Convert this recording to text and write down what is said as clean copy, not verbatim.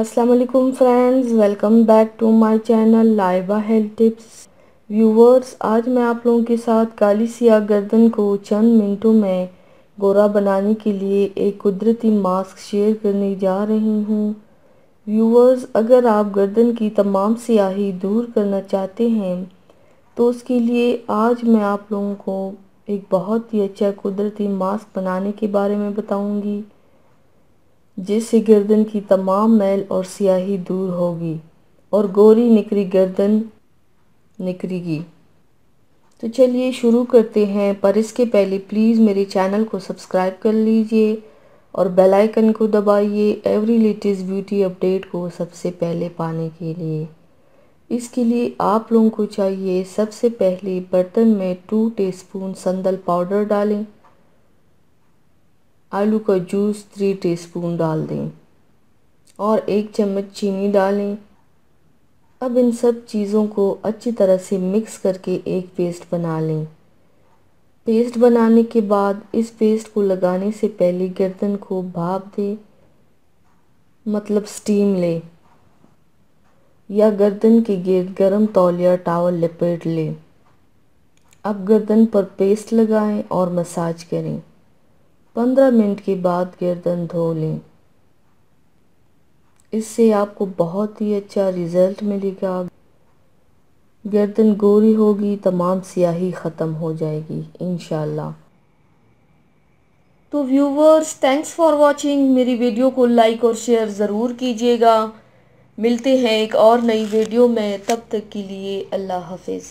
अस्सलाम वालेकुम friends, welcome back to my channel Laiba health tips. Viewers, आज मैं आप लोगों के साथ काली सियाह गर्दन को चंद मिनटों में गोरा बनाने के लिए एक कुदरती मास्क शेयर करने जा रही हूँ। व्यूवर्स, अगर आप गर्दन की तमाम सियाही दूर करना चाहते हैं तो उसके लिए आज मैं आप लोगों को एक बहुत ही अच्छा कुदरती मास्क बनाने के बारे में बताऊंगी, जिससे गर्दन की तमाम मैल और स्याही दूर होगी और गोरी निकरी गर्दन निखरेगी। तो चलिए शुरू करते हैं, पर इसके पहले प्लीज़ मेरे चैनल को सब्सक्राइब कर लीजिए और बेल आइकन को दबाइए एवरी लेटेस्ट ब्यूटी अपडेट को सबसे पहले पाने के लिए। इसके लिए आप लोगों को चाहिए, सबसे पहले बर्तन में 2 टीस्पून संदल पाउडर डालें, आलू का जूस 3 टीस्पून डाल दें और 1 चम्मच चीनी डालें। अब इन सब चीज़ों को अच्छी तरह से मिक्स करके एक पेस्ट बना लें। पेस्ट बनाने के बाद इस पेस्ट को लगाने से पहले गर्दन को भाप दें, मतलब स्टीम लें, या गर्दन के गिर्द गर्म तौलिया टॉवल लपेट लें। अब गर्दन पर पेस्ट लगाएं और मसाज करें। 15 मिनट के बाद गर्दन धो लें। इससे आपको बहुत ही अच्छा रिज़ल्ट मिलेगा। गर्दन गोरी होगी, तमाम स्याही ख़त्म हो जाएगी इंशाल्लाह। तो व्यूवर्स, थैंक्स फॉर वॉचिंग। मेरी वीडियो को लाइक और शेयर ज़रूर कीजिएगा। मिलते हैं एक और नई वीडियो में, तब तक के लिए अल्लाह हाफिज़।